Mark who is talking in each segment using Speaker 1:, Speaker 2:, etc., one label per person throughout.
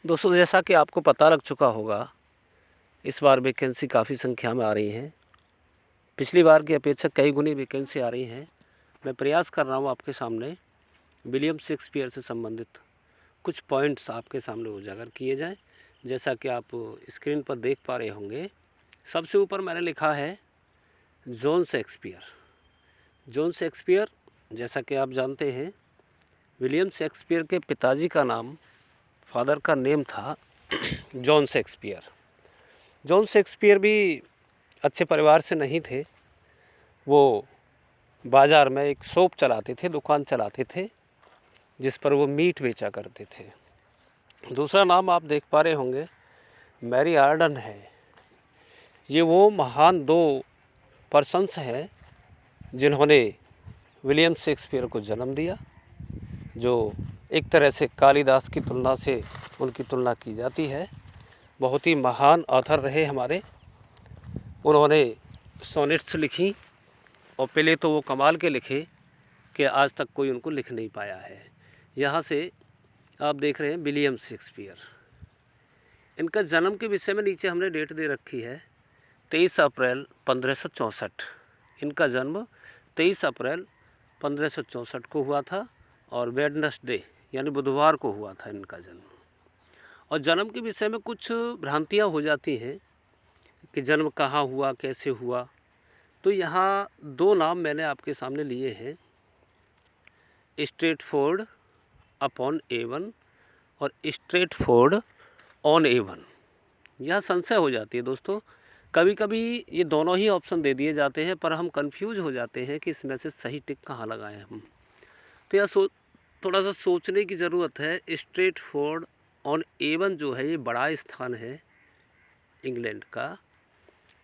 Speaker 1: दोस्तों, जैसा कि आपको पता लग चुका होगा, इस बार वैकेंसी काफ़ी संख्या में आ रही हैं। पिछली बार की अपेक्षा कई गुनी वैकेंसी आ रही हैं। मैं प्रयास कर रहा हूँ आपके सामने विलियम शेक्सपियर से संबंधित कुछ पॉइंट्स आपके सामने उजागर किए जाएं। जैसा कि आप स्क्रीन पर देख पा रहे होंगे, सबसे ऊपर मैंने लिखा है जॉन शेक्सपियर। जॉन शेक्सपियर, जैसा कि आप जानते हैं, विलियम शेक्सपियर के पिताजी का नाम, फादर का नेम था जॉन शेक्सपियर। जॉन शेक्सपियर भी अच्छे परिवार से नहीं थे। वो बाज़ार में एक शॉप चलाते थे, दुकान चलाते थे, जिस पर वो मीट बेचा करते थे। दूसरा नाम आप देख पा रहे होंगे, मैरी आर्डन है। ये वो महान दो पर्सन्स हैं जिन्होंने विलियम शेक्सपियर को जन्म दिया, जो एक तरह से कालिदास की तुलना से उनकी तुलना की जाती है। बहुत ही महान ऑथर रहे हमारे। उन्होंने सोनेट्स लिखी, और पहले तो वो कमाल के लिखे कि आज तक कोई उनको लिख नहीं पाया है। यहाँ से आप देख रहे हैं विलियम शेक्सपियर। इनका जन्म के विषय में नीचे हमने डेट दे रखी है, 23 अप्रैल 1564। इनका जन्म 23 अप्रैल 1564 को हुआ था, और वेडनेसडे यानी बुधवार को हुआ था इनका जन्म। और जन्म के विषय में कुछ भ्रांतियाँ हो जाती हैं कि जन्म कहाँ हुआ, कैसे हुआ। तो यहाँ दो नाम मैंने आपके सामने लिए हैं, स्ट्रेटफोर्ड अपॉन एवन और स्ट्रेटफोर्ड ऑन एवन। यह संशय हो जाती है दोस्तों। कभी कभी ये दोनों ही ऑप्शन दे दिए जाते हैं, पर हम कंफ्यूज हो जाते हैं कि इसमें से सही टिक कहाँ लगाएं हम। तो यह थोड़ा सा सोचने की ज़रूरत है। स्ट्रेटफोर्ड ऑन एवन जो है, ये बड़ा स्थान है इंग्लैंड का,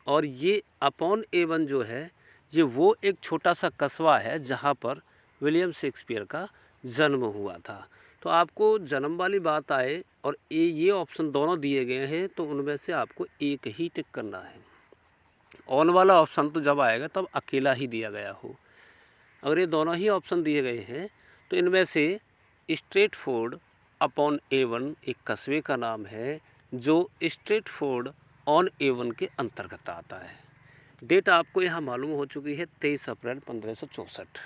Speaker 1: और ये अपॉन एवन जो है, ये वो एक छोटा सा कस्बा है जहाँ पर विलियम शेक्सपियर का जन्म हुआ था। तो आपको जन्म वाली बात आए और ये ऑप्शन दोनों दिए गए हैं, तो उनमें से आपको एक ही टिक करना है। ऑन वाला ऑप्शन तो जब आएगा तब अकेला ही दिया गया हो। अगर ये दोनों ही ऑप्शन दिए गए हैं, तो इनमें से स्ट्रेटफोर्ड अपॉन एवन एक कस्बे का नाम है जो स्ट्रेटफोर्ड ऑन एवन के अंतर्गत आता है। डेट आपको यहाँ मालूम हो चुकी है, 23 अप्रैल 1564।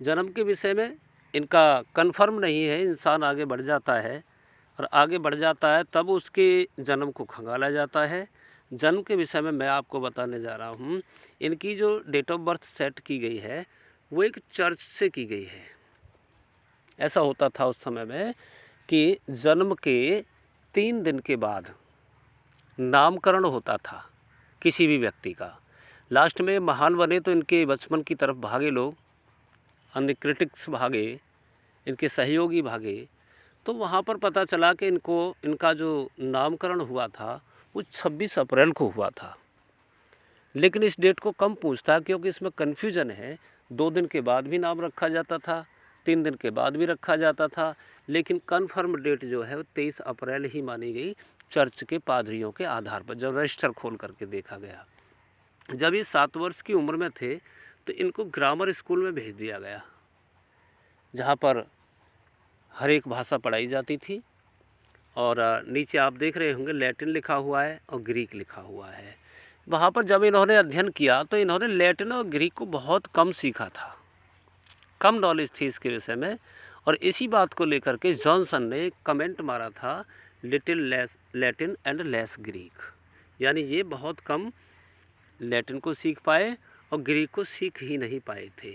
Speaker 1: जन्म के विषय में इनका कन्फर्म नहीं है। इंसान आगे बढ़ जाता है, और आगे बढ़ जाता है तब उसके जन्म को खंगाला जाता है। जन्म के विषय में मैं आपको बताने जा रहा हूँ। इनकी जो डेट ऑफ बर्थ सेट की गई है, वो एक चर्च से की गई है। ऐसा होता था उस समय में कि जन्म के 3 दिन के बाद नामकरण होता था किसी भी व्यक्ति का। लास्ट में महान बने तो इनके बचपन की तरफ भागे लोग, अन्य क्रिटिक्स भागे, इनके सहयोगी भागे। तो वहाँ पर पता चला कि इनका जो नामकरण हुआ था वो 26 अप्रैल को हुआ था। लेकिन इस डेट को कम पूछता है, क्योंकि इसमें कन्फ्यूजन है। 2 दिन के बाद भी नाम रखा जाता था, 3 दिन के बाद भी रखा जाता था, लेकिन कन्फर्म डेट जो है वो 23 अप्रैल ही मानी गई चर्च के पादरियों के आधार पर, जब रजिस्टर खोल करके देखा गया। जब ये 7 वर्ष की उम्र में थे तो इनको ग्रामर स्कूल में भेज दिया गया, जहाँ पर हर एक भाषा पढ़ाई जाती थी। और नीचे आप देख रहे होंगे लैटिन लिखा हुआ है और ग्रीक लिखा हुआ है। वहाँ पर जब इन्होंने अध्ययन किया तो इन्होंने लैटिन और ग्रीक को बहुत कम सीखा था, कम नॉलेज थी इसके विषय में। और इसी बात को लेकर के जॉनसन ने कमेंट मारा था, little less Latin and less Greek, यानी ये बहुत कम लैटिन को सीख पाए और ग्रीक को सीख ही नहीं पाए थे।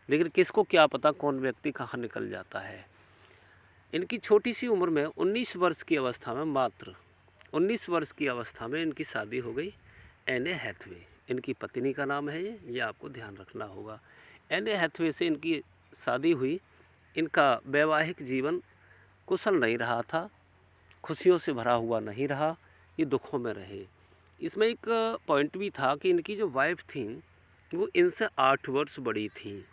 Speaker 1: लेकिन किसको क्या पता कौन व्यक्ति कहाँ निकल जाता है। इनकी छोटी सी उम्र में 19 वर्ष की अवस्था में, मात्र 19 वर्ष की अवस्था में इनकी शादी हो गई एने हैथवे, इनकी पत्नी का नाम है ये आपको ध्यान रखना होगा। एने हैथवे से इनकी शादी हुई। इनका वैवाहिक जीवन कुशल नहीं रहा था, खुशियों से भरा हुआ नहीं रहा, ये दुखों में रहे। इसमें एक पॉइंट भी था कि इनकी जो वाइफ थी वो इनसे 8 वर्ष बड़ी थी,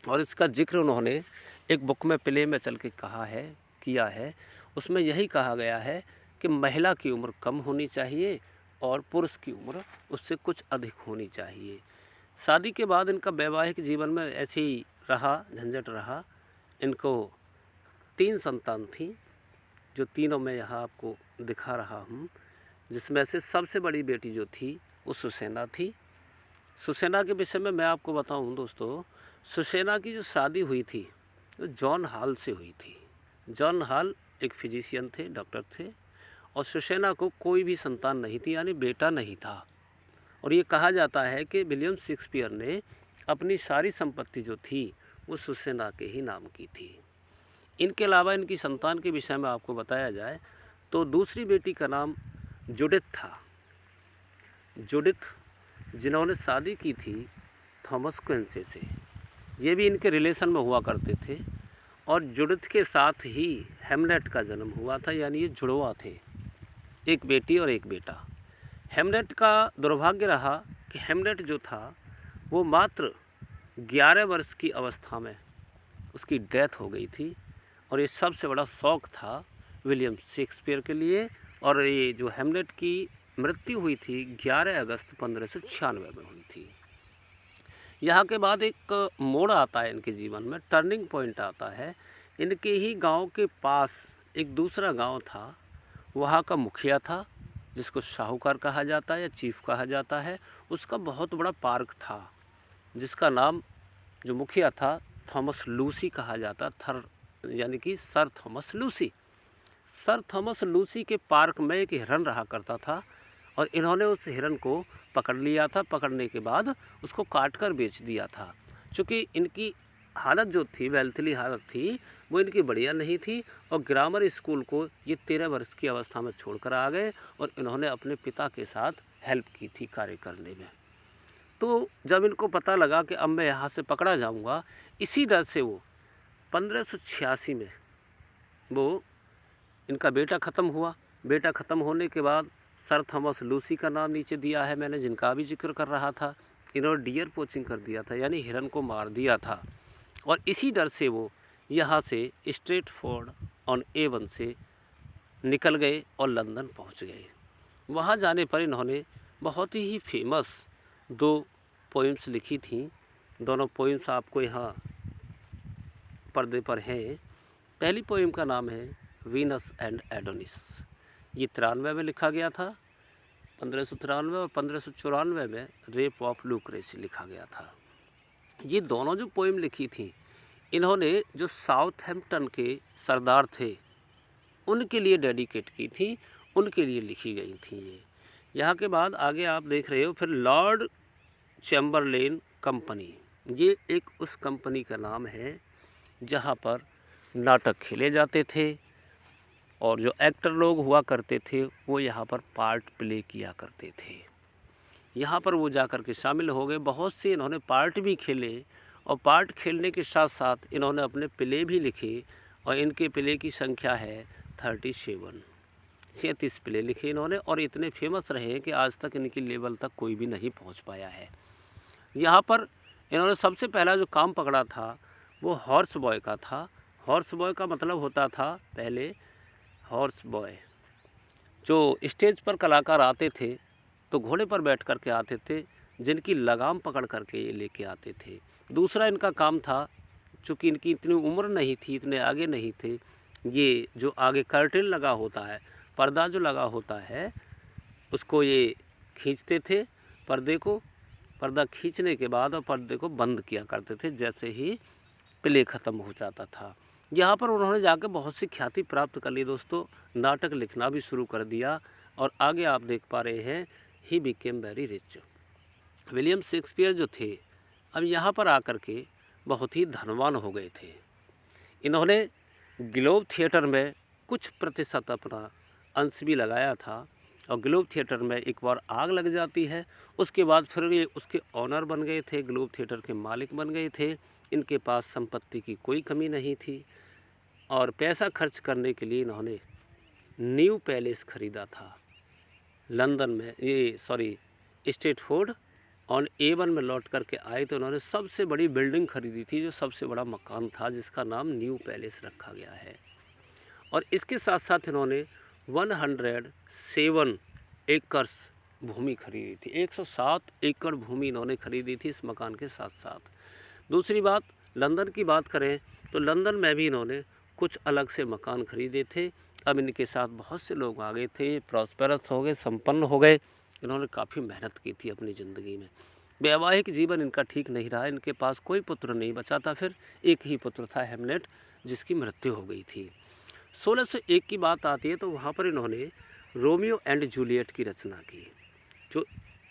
Speaker 1: और इसका जिक्र उन्होंने एक बुक में प्ले में चल के किया है। उसमें यही कहा गया है कि महिला की उम्र कम होनी चाहिए और पुरुष की उम्र उससे कुछ अधिक होनी चाहिए। शादी के बाद इनका वैवाहिक जीवन में ऐसे ही रहा, झंझट रहा। इनको 3 संतान थी, जो तीनों मैं यहाँ आपको दिखा रहा हूँ, जिसमें से सबसे बड़ी बेटी जो थी वो सुसैना थी। सुसैना के विषय में मैं आपको बताऊँ दोस्तों, सुसैना की जो शादी हुई थी वो जॉन हॉल से हुई थी। जॉन हॉल एक फिजिशियन थे, डॉक्टर थे, और सुसैना को कोई भी संतान नहीं थी, यानी बेटा नहीं था। और ये कहा जाता है कि विलियम शेक्सपियर ने अपनी सारी संपत्ति जो थी वो सुसैना के ही नाम की थी। इनके अलावा इनकी संतान के विषय में आपको बताया जाए तो दूसरी बेटी का नाम जुडिथ था। जुडिथ, जिन्होंने शादी की थी थॉमस क्विंसी से, ये भी इनके रिलेशन में हुआ करते थे। और जुडिथ के साथ ही हेमलेट का जन्म हुआ था, यानी ये जुड़वा थे, एक बेटी और एक बेटा। हेमलेट का दुर्भाग्य रहा कि हेमलेट जो था वो मात्र 11 वर्ष की अवस्था में उसकी डेथ हो गई थी। और ये सबसे बड़ा शौक था विलियम शेक्सपियर के लिए। और ये जो हेमलेट की मृत्यु हुई थी 11 अगस्त 1596 में हुई थी। यहाँ के बाद एक मोड़ आता है इनके जीवन में, टर्निंग पॉइंट आता है। इनके ही गांव के पास एक दूसरा गांव था, वहाँ का मुखिया था जिसको साहूकार कहा जाता है या चीफ कहा जाता है। उसका बहुत बड़ा पार्क था जिसका नाम जो मुखिया था थॉमस लूसी कहा जाता था, यानी कि sir Thomas Lucy. Sir Thomas Lucy के पार्क में एक हिरन रहा करता था और इन्होंने उस हिरन को पकड़ लिया था। पकड़ने के बाद उसको काट कर बेच दिया था। चूँकि इनकी हालत जो थी, वेल्थली हालत थी, वो इनकी बढ़िया नहीं थी और ग्रामर स्कूल को ये 13 वर्ष की अवस्था में छोड़कर आ गए और इन्होंने अपने पिता के साथ हेल्प की थी कार्य करने में। तो जब इनको पता लगा कि अब मैं यहाँ से पकड़ा जाऊँगा, इसी डर से वो 1586 में वो इनका बेटा ख़त्म हुआ। बेटा ख़त्म होने के बाद सर थॉमस लूसी का नाम नीचे दिया है मैंने, जिनका भी जिक्र कर रहा था। इन्होंने डियर पोचिंग कर दिया था, यानी हिरन को मार दिया था। और इसी डर से वो यहाँ से स्ट्रेटफोर्ड ऑन एवन से निकल गए और लंदन पहुँच गए। वहाँ जाने पर इन्होंने बहुत ही फेमस 2 पोइम्स लिखी थी। दोनों पोइम्स आपको यहाँ पर्दे पर हैं। पहली पोइम का नाम है वीनस एंड एडोनिस। ये 93 में लिखा गया था, 1593, और 1594 में रेप ऑफ लुक्रेसी लिखा गया था। ये दोनों जो पोइम लिखी थी इन्होंने जो साउथहैम्पटन के सरदार थे उनके लिए डेडिकेट की थी, उनके लिए लिखी गई थी ये। यहाँ के बाद आगे आप देख रहे हो फिर लॉर्ड चैम्बरलेन कंपनी। ये एक उस कंपनी का नाम है जहाँ पर नाटक खेले जाते थे और जो एक्टर लोग हुआ करते थे वो यहाँ पर पार्ट प्ले किया करते थे। यहाँ पर वो जाकर के शामिल हो गए। बहुत से इन्होंने पार्ट भी खेले और पार्ट खेलने के साथ साथ इन्होंने अपने प्ले भी लिखे और इनके प्ले की संख्या है 37 प्ले लिखे इन्होंने और इतने फेमस रहे कि आज तक इनकी लेवल तक कोई भी नहीं पहुँच पाया है। यहाँ पर इन्होंने सबसे पहला जो काम पकड़ा था वो हॉर्स बॉय का था। हॉर्स बॉय का मतलब होता था पहले हॉर्स बॉय, जो स्टेज पर कलाकार आते थे तो घोड़े पर बैठ कर के आते थे, जिनकी लगाम पकड़ करके ये लेके आते थे। दूसरा इनका काम था, चूँकि इनकी इतनी उम्र नहीं थी, इतने आगे नहीं थे, ये जो आगे कर्टेन लगा होता है, पर्दा जो लगा होता है, उसको ये खींचते थे पर्दे को। पर्दा खींचने के बाद और पर्दे को बंद किया करते थे जैसे ही प्ले ख़त्म हो जाता था। यहाँ पर उन्होंने जाकर बहुत सी ख्याति प्राप्त कर ली दोस्तों, नाटक लिखना भी शुरू कर दिया और आगे आप देख पा रहे हैं he became very rich. William Shakespeare जो थे अब यहाँ पर आकर के बहुत ही धनवान हो गए थे। इन्होंने ग्लोब थिएटर में कुछ प्रतिशत अपना अंश भी लगाया था और ग्लोब थिएटर में एक बार आग लग जाती है, उसके बाद फिर ये उसके ऑनर बन गए थे, ग्लोब थिएटर के मालिक बन गए थे। इनके पास संपत्ति की कोई कमी नहीं थी और पैसा खर्च करने के लिए इन्होंने न्यू पैलेस ख़रीदा था लंदन में, स्ट्रेटफोर्ड ऑन एवन में लौट करके आए तो उन्होंने सबसे बड़ी बिल्डिंग खरीदी थी, जो सबसे बड़ा मकान था जिसका नाम न्यू पैलेस रखा गया है। और इसके साथ साथ इन्होंने 107 एकर्स भूमि खरीदी थी। 107 एकड़ भूमि इन्होंने खरीदी थी इस मकान के साथ साथ। दूसरी बात, लंदन की बात करें तो लंदन में भी इन्होंने कुछ अलग से मकान खरीदे थे अब इनके साथ बहुत से लोग आ गए थे, प्रॉस्पेरस हो गए, संपन्न हो गए। इन्होंने काफ़ी मेहनत की थी अपनी ज़िंदगी में। वैवाहिक जीवन इनका ठीक नहीं रहा, इनके पास कोई पुत्र नहीं बचा था। फिर एक ही पुत्र था हेमलेट, जिसकी मृत्यु हो गई थी। 1601 की बात आती है तो वहाँ पर इन्होंने रोमियो एंड जूलियट की रचना की, जो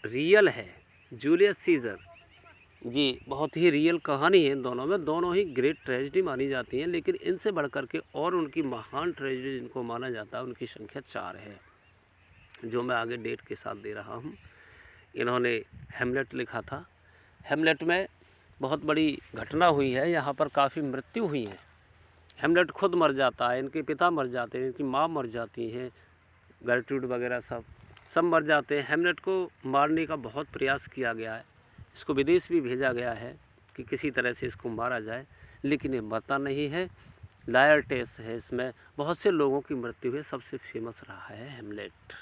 Speaker 1: रियल है। जूलियस सीज़र, जी बहुत ही रियल कहानी है इन दोनों में। दोनों ही ग्रेट ट्रेजेडी मानी जाती हैं, लेकिन इनसे बढ़ कर के और उनकी महान ट्रेजेडी जिनको माना जाता है उनकी संख्या 4 है, जो मैं आगे डेट के साथ दे रहा हूँ। इन्होंने हेमलेट लिखा था। हेमलेट में बहुत बड़ी घटना हुई है, यहाँ पर काफ़ी मृत्यु हुई है। हेमलेट खुद मर जाता है, इनके पिता मर जाते हैं, इनकी माँ मर जाती हैं, गर्ट्रूड वगैरह सब मर जाते हैं। हेमलेट को मारने का बहुत प्रयास किया गया है, इसको विदेश भी भेजा गया है कि किसी तरह से इसको मारा जाए, लेकिन ये मरता नहीं है। लायरटेस है, इसमें बहुत से लोगों की मृत्यु हुई, सबसे फेमस रहा है हेमलेट।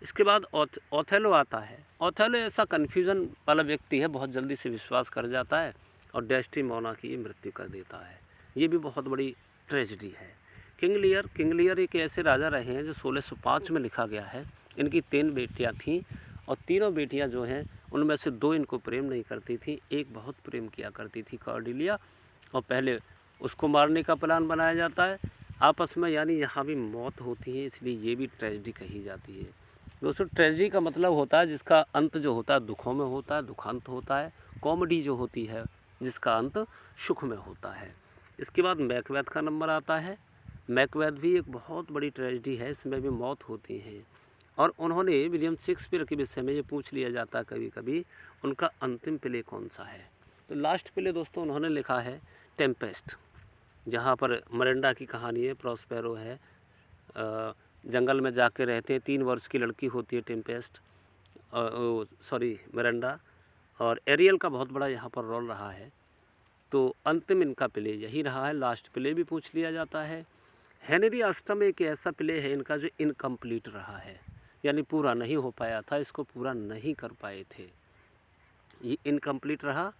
Speaker 1: इसके बाद ओथेलो आता है। ओथेलो ऐसा कन्फ्यूज़न वाला व्यक्ति है, बहुत जल्दी से विश्वास कर जाता है और डेस्टिमोना की मृत्यु कर देता है। ये भी बहुत बड़ी ट्रेजेडी है। किंग लियर एक ऐसे राजा रहे हैं जो 1605 में लिखा गया है। इनकी 3 बेटियां थीं और तीनों बेटियां जो हैं उनमें से 2 इनको प्रेम नहीं करती थी, एक बहुत प्रेम किया करती थी, कॉर्डेलिया, और पहले उसको मारने का प्लान बनाया जाता है आपस में, यानी यहाँ भी मौत होती है, इसलिए ये भी ट्रेजेडी कही जाती है। दोस्तों ट्रेजेडी का मतलब होता है जिसका अंत जो होता है दुखों में होता है, दुखांत होता है। कॉमेडी जो होती है जिसका अंत सुख में होता है। इसके बाद मैकबेथ का नंबर आता है। मैकबेथ भी एक बहुत बड़ी ट्रेजेडी है, इसमें भी मौत होती है। और उन्होंने विलियम शेक्सपियर के विषय में ये पूछ लिया जाता है कभी कभी, उनका अंतिम प्ले कौन सा है। तो लास्ट प्ले दोस्तों उन्होंने लिखा है टेम्पेस्ट, जहाँ पर मरेंडा की कहानी है, प्रॉस्पेरो है, जंगल में जाके रहते हैं, 3 वर्ष की लड़की होती है टेम्पेस्ट, मरेंडा, और एरियल का बहुत बड़ा यहाँ पर रोल रहा है। तो अंतिम इनका प्ले यही रहा है, लास्ट प्ले भी पूछ लिया जाता है। हेनरी अष्टम एक ऐसा प्ले है इनका जो इनकम्प्लीट रहा है, यानी पूरा नहीं हो पाया था, इसको पूरा नहीं कर पाए थे, ये इनकम्प्लीट रहा।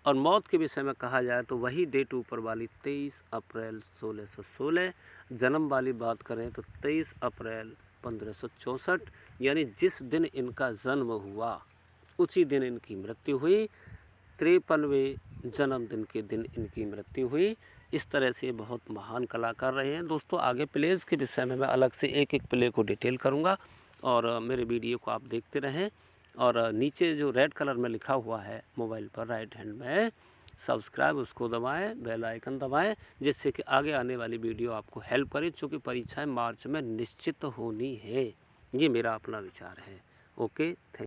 Speaker 1: और मौत के विषय में कहा जाए तो वही डेट ऊपर वाली 23 अप्रैल 1616, जन्म वाली बात करें तो 23 अप्रैल 1564, यानी जिस दिन इनका जन्म हुआ उसी दिन इनकी मृत्यु हुई। 53वें जन्मदिन के दिन इनकी मृत्यु हुई। इस तरह से बहुत महान कलाकार रहे हैं। दोस्तों आगे प्लेज के विषय में मैं अलग से एक एक प्ले को डिटेल करूंगा, और मेरे वीडियो को आप देखते रहें। और नीचे जो रेड कलर में लिखा हुआ है मोबाइल पर राइट हैंड में सब्सक्राइब, उसको दबाएं, बेल आइकन दबाएं, जिससे कि आगे आने वाली वीडियो आपको हेल्प करे, चूँकि परीक्षाएँ मार्च में निश्चित होनी है। ये मेरा अपना विचार है। Okay, thank